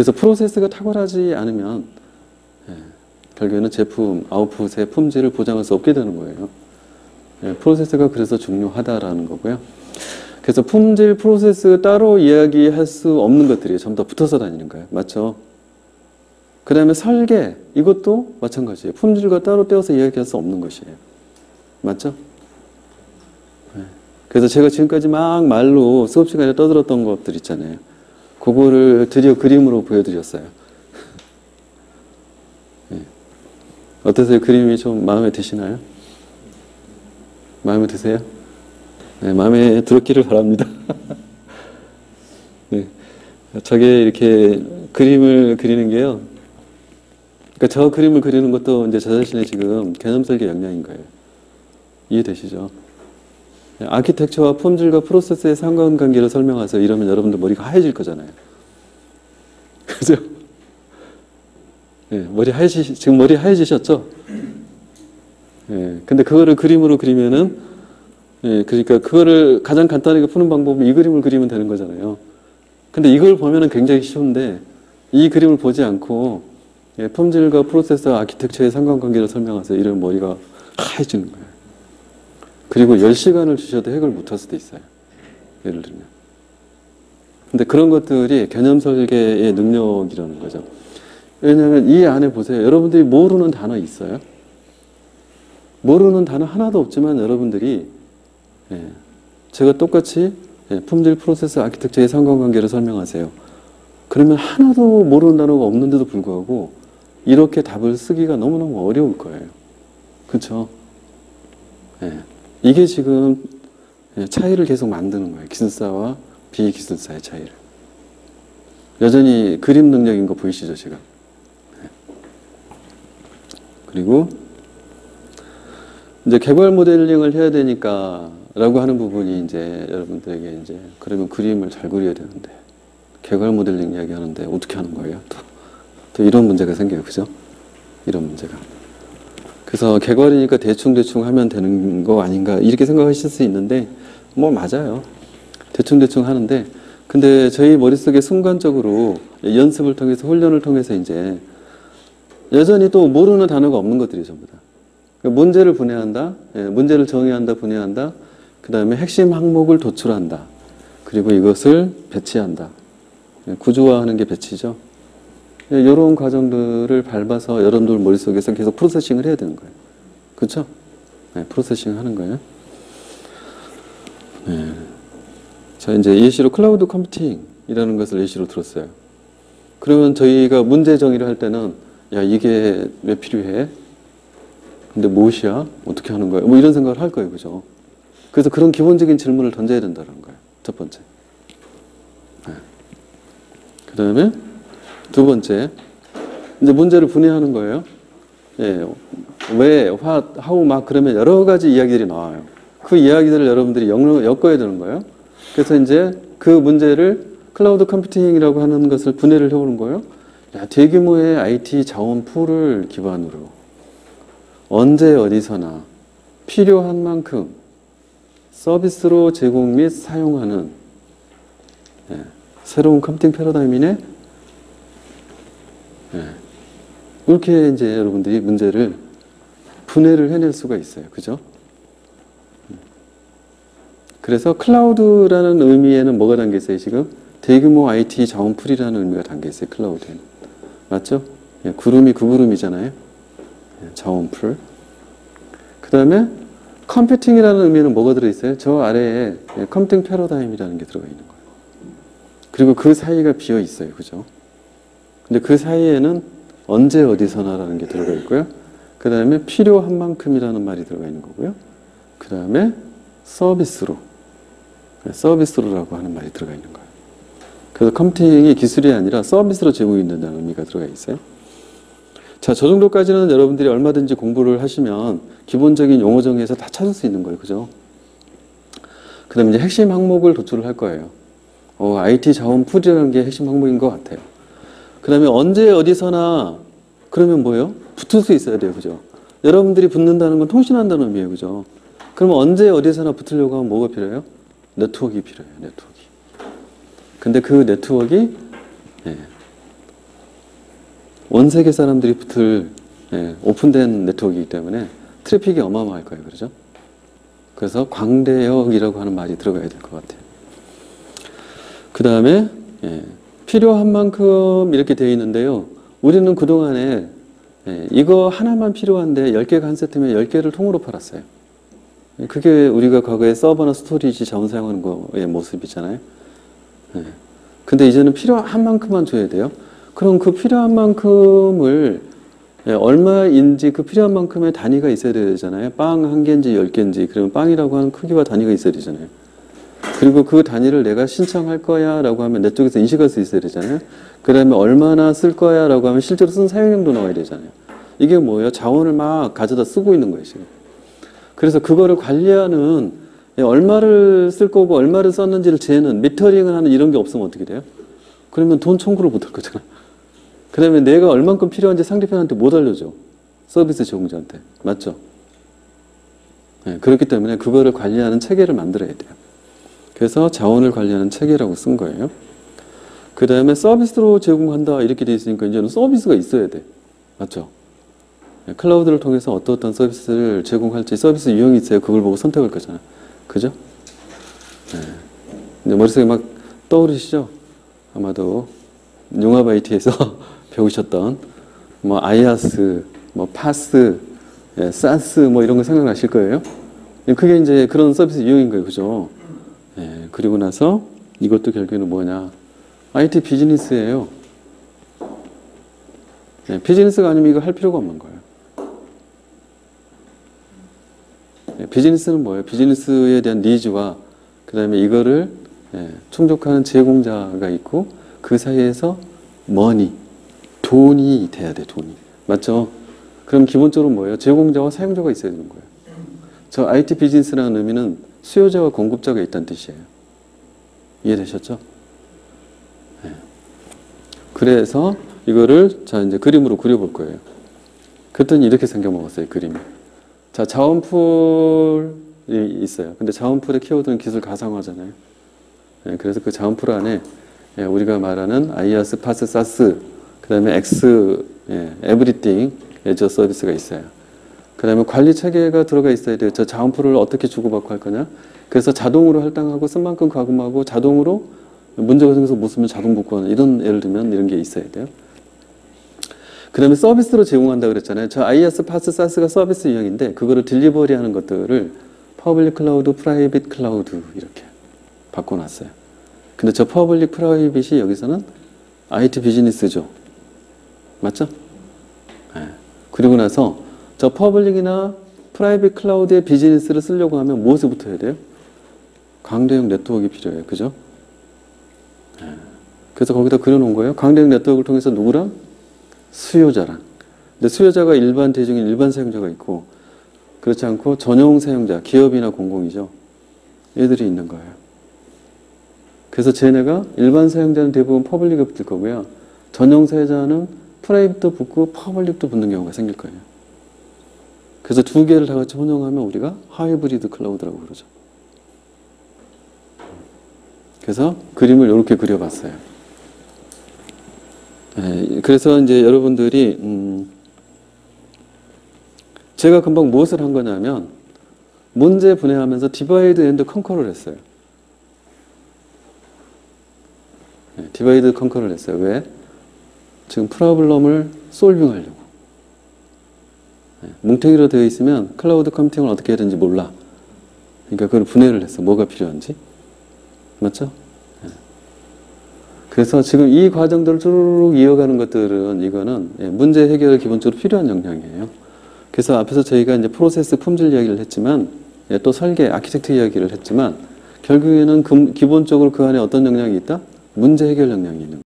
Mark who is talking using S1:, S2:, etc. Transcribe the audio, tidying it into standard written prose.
S1: 그래서 프로세스가 탁월하지 않으면 결국에는 제품 아웃풋의 품질을 보장할 수 없게 되는 거예요. 프로세스가 그래서 중요하다라는 거고요. 그래서 품질 프로세스 따로 이야기할 수 없는 것들이 전부 다 붙어서 다니는 거예요. 맞죠? 그 다음에 설계, 이것도 마찬가지예요. 품질과 따로 떼어서 이야기할 수 없는 것이에요. 맞죠? 그래서 제가 지금까지 막 말로 수업 시간에 떠들었던 것들 있잖아요. 그거를 드디어 그림으로 보여드렸어요. 어떠세요? 그림이 좀 마음에 드시나요? 마음에 드세요? 네, 마음에 들었기를 바랍니다. 네, 저게 이렇게 그림을 그리는 게요. 그러니까 저 그림을 그리는 것도 이제 저 자신의 지금 개념 설계 역량인 거예요. 이해되시죠? 아키텍처와 품질과 프로세스의 상관관계를 설명하세요. 이러면 여러분들 머리가 하얘질 거잖아요. 그죠? 네, 지금 머리 하얘지셨죠? 네, 근데 그거를 그림으로 그리면은, 그러니까 그거를 가장 간단하게 푸는 방법은 이 그림을 그리면 되는 거잖아요. 근데 이걸 보면은 굉장히 쉬운데, 이 그림을 보지 않고, 품질과 프로세스와 아키텍처의 상관관계를 설명하세요. 이러면 머리가 하얘지는 거예요. 그리고 10시간을 주셔도 해결 못할 수도 있어요. 예를 들면. 근데 그런 것들이 개념 설계의 능력이라는 거죠. 왜냐하면 이 안에 보세요. 여러분들이 모르는 단어 있어요? 모르는 단어 하나도 없지만 여러분들이 제가 똑같이 품질, 프로세스, 아키텍처의 상관관계를 설명하세요. 그러면 하나도 모르는 단어가 없는데도 불구하고 이렇게 답을 쓰기가 너무너무 어려울 거예요. 그렇죠? 이게 지금 차이를 계속 만드는 거예요. 기술사와 비기술사의 차이를. 여전히 그림 능력인 거 보이시죠, 지금? 그리고 이제 개발 모델링을 해야 되니까 라고 하는 부분이 이제 여러분들에게 이제 그러면 그림을 잘 그려야 되는데 개발 모델링 이야기 하는데 어떻게 하는 거예요? 또 이런 문제가 생겨요. 그죠? 이런 문제가. 그래서 개괄이니까 대충대충 하면 되는 거 아닌가 이렇게 생각하실 수 있는데 뭐 맞아요. 대충대충 하는데 근데 저희 머릿속에 순간적으로 연습을 통해서 훈련을 통해서 이제 여전히 또 모르는 단어가 없는 것들이 전부 다. 문제를 분해한다. 문제를 정의한다. 분해한다. 그 다음에 핵심 항목을 도출한다. 그리고 이것을 배치한다. 구조화하는 게 배치죠. 이런 과정들을 밟아서 여러분들 머릿속에서 계속 프로세싱을 해야 되는 거예요. 그렇죠? 프로세싱 하는 거예요. 자, 이제 예시로 클라우드 컴퓨팅이라는 것을 예시로 들었어요. 그러면 저희가 문제 정의를 할 때는 야, 이게 왜 필요해? 근데 무엇이야? 어떻게 하는 거야? 뭐 이런 생각을 할 거예요. 그죠? 그래서 그런 기본적인 질문을 던져야 된다는 거예요. 첫 번째. 그 다음에 두 번째, 이제 문제를 분해하는 거예요. 왜, what, how 막 그러면 여러 가지 이야기들이 나와요. 그 이야기들을 여러분들이 엮어야 되는 거예요. 그래서 이제 그 문제를 클라우드 컴퓨팅이라고 하는 것을 분해를 해오는 거예요. 야, 대규모의 IT 자원 풀을 기반으로 언제 어디서나 필요한 만큼 서비스로 제공 및 사용하는 새로운 컴퓨팅 패러다임이네. 이렇게 이제 여러분들이 문제를 분해를 해낼 수가 있어요. 그죠? 그래서 클라우드라는 의미에는 뭐가 담겨 있어요, 지금? 대규모 IT 자원풀이라는 의미가 담겨 있어요, 클라우드에는. 맞죠? 구름이 그 구름이잖아요. 자원풀. 그 다음에 컴퓨팅이라는 의미는 뭐가 들어있어요? 저 아래에 컴퓨팅 패러다임이라는 게 들어가 있는 거예요. 그리고 그 사이가 비어 있어요. 그죠? 근데 그 사이에는 언제 어디서나라는 게 들어가 있고요. 그 다음에 필요한 만큼이라는 말이 들어가 있는 거고요. 그 다음에 서비스로라고 하는 말이 들어가 있는 거예요. 그래서 컴퓨팅이 기술이 아니라 서비스로 제공된다는 의미가 들어가 있어요. 자, 저 정도까지는 여러분들이 얼마든지 공부를 하시면 기본적인 용어 정의에서 다 찾을 수 있는 거예요. 그죠? 그 다음에 이제 핵심 항목을 도출을 할 거예요. IT 자원 풀이라는 게 핵심 항목인 것 같아요. 그 다음에 언제 어디서나 그러면 뭐예요? 붙을 수 있어야 돼요. 그죠? 여러분들이 붙는다는 건 통신한다는 의미예요. 그죠? 그러면 언제 어디서나 붙으려고 하면 뭐가 필요해요? 네트워크가 필요해요. 네트워크. 근데 그 네트워크가 온 세계 사람들이 붙을 오픈된 네트워크이기 때문에 트래픽이 어마어마할 거예요. 그렇죠? 그래서 광대역이라고 하는 말이 들어가야 될 것 같아요. 그 다음에 필요한 만큼 이렇게 되어 있는데요. 우리는 그동안에 이거 하나만 필요한데 10개가 한 세트면 10개를 통으로 팔았어요. 그게 우리가 과거에 서버나 스토리지 자원 사용하는 거의 모습이잖아요. 근데 이제는 필요한 만큼만 줘야 돼요. 그럼 그 필요한 만큼을 얼마인지 그 필요한 만큼의 단위가 있어야 되잖아요. 빵 한 개인지 10개인지, 그러면 빵이라고 하는 크기와 단위가 있어야 되잖아요. 그리고 그 단위를 내가 신청할 거야 라고 하면 내 쪽에서 인식할 수 있어야 되잖아요. 그 다음에 얼마나 쓸 거야 라고 하면 실제로 쓴 사용량도 나와야 되잖아요. 이게 뭐예요? 자원을 막 가져다 쓰고 있는 거예요, 지금. 그래서 그거를 관리하는, 얼마를 쓸 거고 얼마를 썼는지를 재는, 미터링을 하는 이런 게 없으면 어떻게 돼요? 그러면 돈 청구를 못 할 거잖아. 그 다음에 내가 얼만큼 필요한지 상대편한테 못 알려줘. 서비스 제공자한테. 맞죠? 그렇기 때문에 그거를 관리하는 체계를 만들어야 돼요. 그래서 자원을 관리하는 체계라고 쓴 거예요. 그 다음에 서비스로 제공한다 이렇게 돼 있으니까 이제는 서비스가 있어야 돼. 맞죠? 클라우드를 통해서 어떤 서비스를 제공할지 서비스 유형이 있어요. 그걸 보고 선택할 거잖아. 그죠? 근데 머릿속에 막 떠오르시죠? 아마도 융합 IT에서 배우셨던 뭐 아이아스, 뭐 파스, 사스 뭐 이런 거 생각나실 거예요. 그게 이제 그런 서비스 유형인 거예요. 그죠? 그리고 나서 이것도 결국에는 뭐냐? IT 비즈니스예요. 비즈니스가 아니면 이거 할 필요가 없는 거예요. 비즈니스는 뭐예요? 비즈니스에 대한 니즈와 그 다음에 이거를 충족하는 제공자가 있고 그 사이에서 머니, 돈이 돼야 돼, 돈이. 맞죠? 그럼 기본적으로 뭐예요? 제공자와 사용자가 있어야 되는 거예요. 저 IT 비즈니스라는 의미는 수요자와 공급자가 있다는 뜻이에요. 이해되셨죠? 그래서 이거를 자 이제 그림으로 그려볼 거예요. 그랬더니 이렇게 생겨먹었어요, 그림이. 자, 자원풀이 있어요. 근데 자원풀의 키워드는 기술 가상화잖아요. 그래서 그 자원풀 안에 우리가 말하는 아이아스, 파스, 사스, 그 다음에 엑스, 에브리띵, 애저 서비스가 있어요. 그 다음에 관리 체계가 들어가 있어야 돼요. 저 자원풀을 어떻게 주고받고 할 거냐. 그래서 자동으로 할당하고 쓴 만큼 과금하고 자동으로 문제가 생겨서 못 쓰면 자동 복구하는 이런 예를 들면 이런 게 있어야 돼요. 그 다음에 서비스로 제공한다 그랬잖아요. 저 IaaS, 파스, 사스가 서비스 유형인데 그거를 딜리버리 하는 것들을 퍼블릭 클라우드, 프라이빗 클라우드 이렇게 바꿔놨어요. 근데 저 퍼블릭 프라이빗이 여기서는 IT 비즈니스죠. 맞죠? 그리고 나서 저 퍼블릭이나 프라이빗 클라우드의 비즈니스를 쓰려고 하면 무엇에 붙어야 돼요? 광대형 네트워크가 필요해요. 그죠? 그래서 거기다 그려놓은 거예요. 광대형 네트워크를 통해서 누구랑? 수요자랑. 근데 수요자가 일반 대중인 일반 사용자가 있고 그렇지 않고 전용 사용자, 기업이나 공공이죠. 얘들이 있는 거예요. 그래서 쟤네가 일반 사용자는 대부분 퍼블릭에 붙을 거고요. 전용 사용자는 프라이빗도 붙고 퍼블릭도 붙는 경우가 생길 거예요. 그래서 두 개를 다 같이 혼용하면 우리가 하이브리드 클라우드라고 그러죠. 그래서 그림을 이렇게 그려봤어요. 그래서 이제 여러분들이 제가 금방 무엇을 한 거냐면 문제 분해하면서 디바이드 앤드 컨커를 했어요. 디바이드 컨커를 했어요. 왜? 지금 프로블럼을 솔빙하려고. 뭉탱이로 되어 있으면 클라우드 컴퓨팅을 어떻게 해야 되는지 몰라. 그러니까 그걸 분해를 했어. 뭐가 필요한지. 맞죠? 그래서 지금 이 과정들을 쭈르륵 이어가는 것들은 이거는 문제 해결에 기본적으로 필요한 역량이에요. 그래서 앞에서 저희가 이제 프로세스 품질 이야기를 했지만 또 설계, 아키텍트 이야기를 했지만 결국에는 기본적으로 그 안에 어떤 역량이 있다? 문제 해결 역량이 있는 거예요.